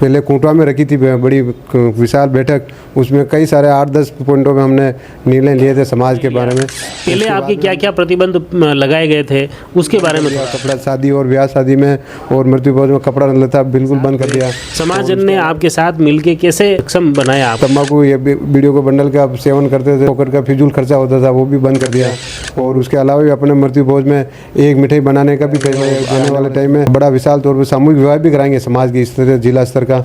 पहले कोटवा में रखी थी बड़ी विशाल बैठक, उसमें कई सारे 8-10 पॉइंटों में हमने निर्णय लिए थे समाज के बारे में। पहले आपके क्या क्या प्रतिबंध लगाए गए थे उसके बारे में? कपड़ा शादी और ब्याह शादी में और मृत्यु भोज में कपड़ा लता बिल्कुल बंद कर दिया। समाज ने आपके साथ मिलके कैसे सक्षम बनाया? तम्बाकू या वीडियो को बंडल का सेवन करते थे, पॉकेट का फिजूल खर्चा होता था वो भी बंद कर दिया। और उसके अलावा भी अपने मृत्यु भोज में एक मिठाई बनाने का भी फैसला आने वाले टाइम में बड़ा विशाल तौर पर सामूहिक विवाह भी कराएंगे समाज के स्तर जिला स्तर का।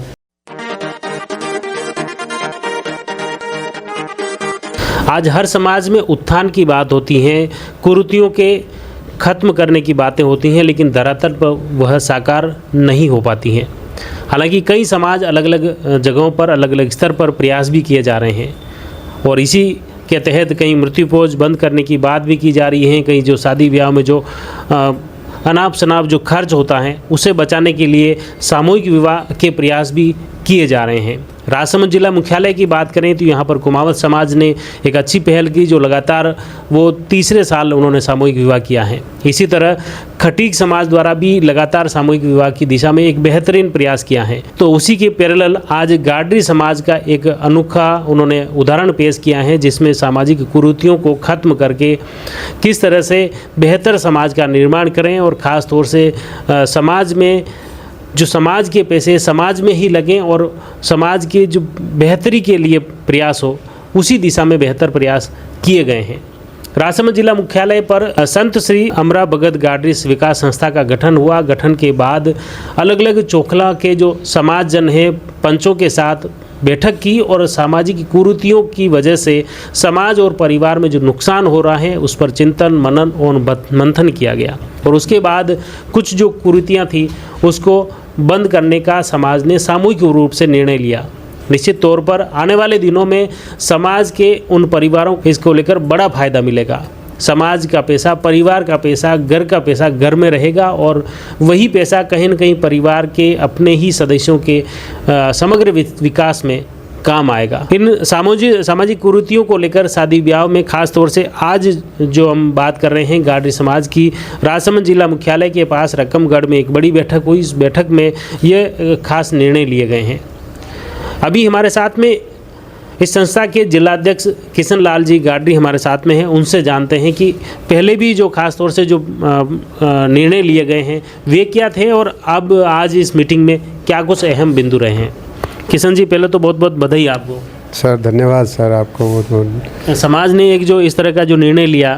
आज हर समाज में उत्थान की बात होती है, कुरीतियों के खत्म करने की बातें होती हैं, लेकिन धरातल पर वह साकार नहीं हो पाती हैं। हालांकि कई समाज अलग अलग जगहों पर अलग अलग स्तर पर प्रयास भी किए जा रहे हैं और इसी के तहत कहीं मृत्यु भोज बंद करने की बात भी की जा रही है। कहीं जो शादी ब्याह में जो अनाप शनाप जो खर्च होता है उसे बचाने के लिए सामूहिक विवाह के प्रयास भी किए जा रहे हैं। राजसमंद जिला मुख्यालय की बात करें तो यहाँ पर कुमावत समाज ने एक अच्छी पहल की, जो लगातार वो तीसरे साल उन्होंने सामूहिक विवाह किया है। इसी तरह खटीक समाज द्वारा भी लगातार सामूहिक विवाह की दिशा में एक बेहतरीन प्रयास किया है। तो उसी के पैरेलल आज गाडरी समाज का एक अनोखा उन्होंने उदाहरण पेश किया है, जिसमें सामाजिक कुरीतियों को खत्म करके किस तरह से बेहतर समाज का निर्माण करें और ख़ास तौर से समाज में जो समाज के पैसे समाज में ही लगें और समाज के जो बेहतरी के लिए प्रयास हो, उसी दिशा में बेहतर प्रयास किए गए हैं। राजसमंद जिला मुख्यालय पर संत श्री अमरा भगत गाडरी विकास संस्था का गठन हुआ। गठन के बाद अलग अलग चोखला के जो समाज जन हैं, पंचों के साथ बैठक की और सामाजिक कुरीतियों की वजह से समाज और परिवार में जो नुकसान हो रहा है उस पर चिंतन मनन और मंथन किया गया और उसके बाद कुछ जो कुरीतियाँ थी उसको बंद करने का समाज ने सामूहिक रूप से निर्णय लिया। निश्चित तौर पर आने वाले दिनों में समाज के उन परिवारों को इसको लेकर बड़ा फायदा मिलेगा। समाज का पैसा, परिवार का पैसा, घर का पैसा घर में रहेगा और वही पैसा कहीं न कहीं परिवार के अपने ही सदस्यों के समग्र विकास में काम आएगा। इन सामाजिक कुरीतियों को लेकर शादी ब्याह में खास तौर से आज जो हम बात कर रहे हैं गाडरी समाज की, राजसमंद जिला मुख्यालय के पास रकमगढ़ में एक बड़ी बैठक हुई। इस बैठक में ये खास निर्णय लिए गए हैं। अभी हमारे साथ में इस संस्था के जिलाध्यक्ष किशन लाल जी गाडरी हमारे साथ में हैं। उनसे जानते हैं कि पहले भी जो खास तौर से जो निर्णय लिए गए हैं वे क्या थे और अब आज इस मीटिंग में क्या कुछ अहम बिंदु रहे हैं। किशन जी, पहले तो बहुत बहुत बधाई आपको। सर धन्यवाद सर, आपको बहुत बहुत। समाज ने एक जो इस तरह का जो निर्णय लिया,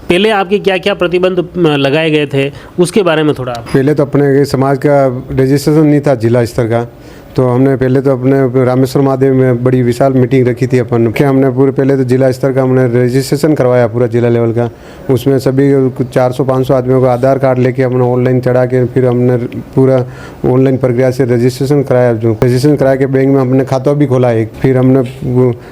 पहले आपके क्या क्या प्रतिबंध लगाए गए थे उसके बारे में थोड़ा। पहले तो अपने समाज का रजिस्ट्रेशन नहीं था जिला स्तर का, तो हमने पहले तो अपने रामेश्वर महादेव में बड़ी विशाल मीटिंग रखी थी अपन के। हमने पूरे पहले तो जिला स्तर का हमने रजिस्ट्रेशन करवाया पूरा जिला लेवल का। उसमें सभी 400-500 आदमियों का आधार कार्ड लेके हमने ऑनलाइन चढ़ा के फिर हमने पूरा ऑनलाइन प्रक्रिया से रजिस्ट्रेशन कराया। जो रजिस्ट्रेशन करा के बैंक में हमने खाता भी खोला एक। फिर हमने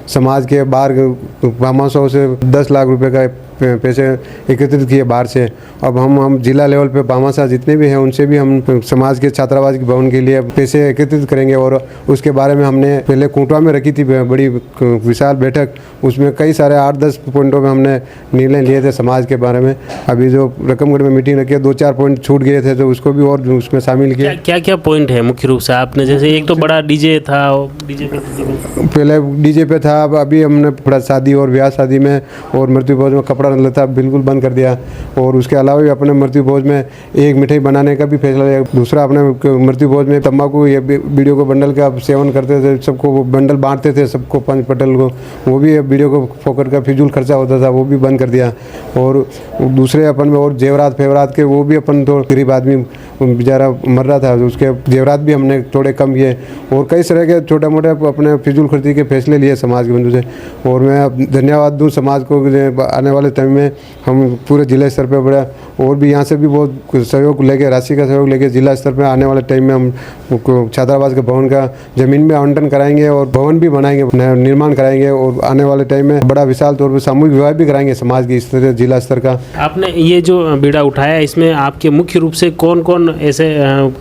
समाज के बाहर 500 से 10 लाख रुपये का पैसे एकत्रित किए बाहर से। अब हम जिला लेवल पे भामाशाह जितने भी हैं उनसे भी हम समाज के छात्रावास के भवन के लिए पैसे एकत्रित करेंगे और उसके बारे में हमने पहले कोटवा में रखी थी बड़ी विशाल बैठक, उसमें कई सारे 8-10 पॉइंटों में हमने निर्णय लिए थे समाज के बारे में। अभी जो रकमगढ़ में मीटिंग रखी है 2-4 पॉइंट छूट गए थे तो उसको भी और उसमें शामिल किया। क्या क्या पॉइंट है मुख्य रूप से आपने? जैसे एक तो बड़ा डीजे था, डीजे पे पहले डीजे पे था, अब अभी हमने थोड़ा शादी और ब्याह शादी में और मृत्यु भोज में कपड़ा लता बिल्कुल बंद कर दिया और उसके अलावा भी अपने मृत्यु भोज में एक मिठाई बनाने का भी फैसला लिया। दूसरा, अपने मृत्यु भोज में तम्बाकू या वीडियो को बंडल का सेवन करते थे, सबको वो बंडल बांटते थे सबको 5 पटल को, वो भी वीडियो को पॉकेट का फिजूल खर्चा होता था वो भी बंद कर दिया। और दूसरे अपन में और जेवरात फेवरात के वो भी अपन तो गरीब आदमी बेचारा मर रहा था, उसके जेवरात भी हमने थोड़े कम किए और कई तरह के छोटे मोटे अपने फिजूल खर्ची के फैसले लिए समाज के बंधु से। और मैं धन्यवाद दूँ समाज को, आने वाले टाइम में हम पूरे जिला स्तर पर बड़ा और भी यहाँ से भी बहुत सहयोग लेके, राशि का सहयोग लेके जिला स्तर पर आने वाले टाइम में हम छात्रावास के भवन का जमीन में आवंटन कराएंगे और भवन भी बनाएंगे, निर्माण कराएंगे और आने वाले टाइम में बड़ा विशाल तौर पर सामूहिक विवाह भी कराएंगे समाज के स्तर जिला स्तर का। आपने ये जो बीड़ा उठाया इसमें आपके मुख्य रूप से कौन कौन ऐसे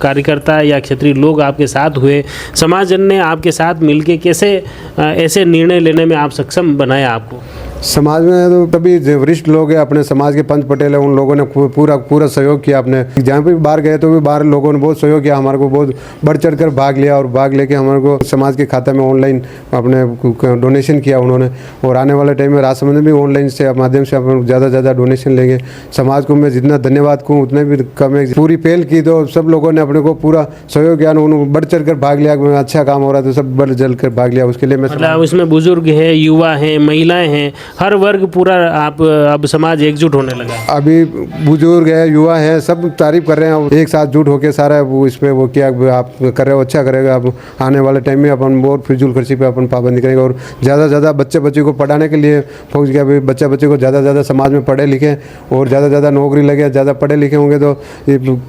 कार्यकर्ता या क्षेत्रीय लोग आपके साथ हुए? समाज ने आपके साथ मिलके कैसे ऐसे निर्णय लेने में आप सक्षम बनाया आपको? समाज में तो तभी जो वरिष्ठ लोग हैं अपने समाज के पंच पटेल हैं, उन लोगों ने पूरा सहयोग किया। अपने जहाँ पे भी बाहर गए तो भी बाहर लोगों ने बहुत सहयोग किया, हमारे को बहुत बढ़ चढ़ कर भाग लिया और भाग लेके हमारे को समाज के खाते में ऑनलाइन अपने डोनेशन किया उन्होंने। और आने वाले टाइम में राजसमंद में भी ऑनलाइन से माध्यम से अपन ज़्यादा ज़्यादा डोनेशन लेंगे। समाज को मैं जितना धन्यवाद कहूँ उतना भी कम है। पूरी पहल की तो सब लोगों ने अपने को पूरा सहयोग किया, उन्होंने बढ़ चढ़ कर भाग लिया। अच्छा काम हो रहा है तो सब बढ़ चढ़ कर भाग लिया। उसके लिए मैं मतलब उसमें बुजुर्ग हैं, युवा हैं, महिलाएं हैं, हर वर्ग पूरा आप अब समाज एकजुट होने लगा है। अभी बुजुर्ग है, युवा है, सब तारीफ कर रहे हैं। एक साथ जुट होके सारा वो इसमें वो किया आप कर रहे हो, अच्छा करेगा। अब आने वाले टाइम में अपन बहुत फिजूल खर्ची पे अपन पाबंदी करेंगे और ज़्यादा से ज़्यादा बच्चे को पढ़ाने के लिए फोकस किया। भाई बच्चे को ज़्यादा से ज़्यादा समाज में पढ़े लिखे और ज़्यादा से ज़्यादा नौकरी लगे। ज़्यादा पढ़े लिखे होंगे तो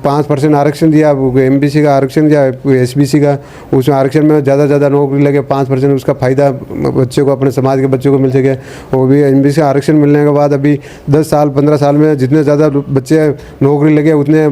5% आरक्षण दिया, MBC का आरक्षण दिया, SBC का, उसमें आरक्षण में ज़्यादा से ज़्यादा नौकरी लगे, 5% उसका फ़ायदा बच्चे को, अपने समाज के बच्चों को मिल सके। वो भी MBC आरक्षण मिलने के बाद अभी 10 साल 15 साल में जितने ज़्यादा बच्चे नौकरी लगे उतने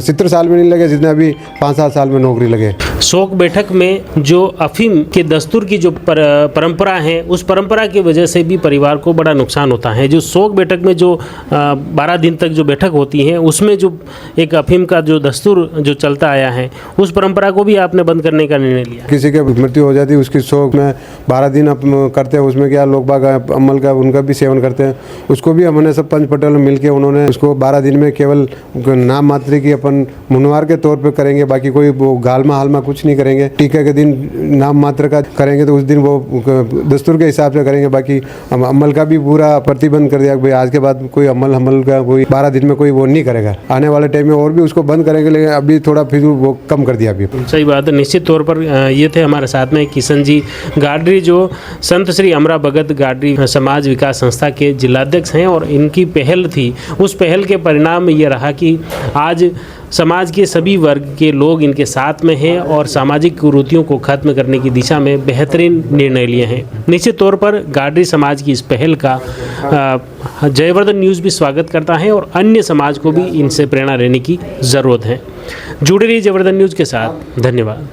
70 साल में नहीं लगे जितने अभी 5-7 साल में नौकरी लगे। शोक बैठक में जो अफीम के दस्तूर की जो परंपरा है, उस परंपरा की वजह से भी परिवार को बड़ा नुकसान होता है। जो शोक बैठक में जो 12 दिन तक जो बैठक होती है उसमें जो एक अफीम का जो दस्तूर जो चलता आया है, उस परंपरा को भी आपने बंद करने का निर्णय लिया। किसी की मृत्यु हो जाती है उसकी शोक में 12 दिन आप करते हैं, उसमें क्या लोग बाग अमल का उनका भी सेवन करते हैं। उसको भी हमने सब पंच पटेल मिल के उन्होंने उसको 12 दिन में केवल नाम मात्र की अपन मुनवार के तौर पे करेंगे, बाकी कोई वो गालमा हालमा कुछ नहीं करेंगे। टीका के दिन नाम मात्र का करेंगे तो उस दिन वो दस्तूर के हिसाब से करेंगे। बाकी अमल का भी पूरा प्रतिबंध कर दिया, भाई आज के बाद कोई अमल का कोई 12 दिन में कोई वो नहीं करेगा। आने वाले टाइम में और भी उसको बंद करेंगे, लेकिन अभी थोड़ा फिर वो कम कर दिया अभी। सही बात है। निश्चित तौर पर ये थे हमारे साथ में किशन जी गाडरी, जो संत श्री अमरा भगत गाडरी समाज विकास संस्था के जिलाध्यक्ष हैं। और इनकी पहल थी, उस पहल के परिणाम ये रहा कि आज समाज के सभी वर्ग के लोग इनके साथ में हैं और सामाजिक कुरीतियों को खत्म करने की दिशा में बेहतरीन निर्णय लिए हैं। निश्चित तौर पर गाडरी समाज की इस पहल का जयवर्धन न्यूज़ भी स्वागत करता है और अन्य समाज को भी इनसे प्रेरणा लेने की ज़रूरत है। जुड़े रहिए जयवर्धन न्यूज़ के साथ। धन्यवाद।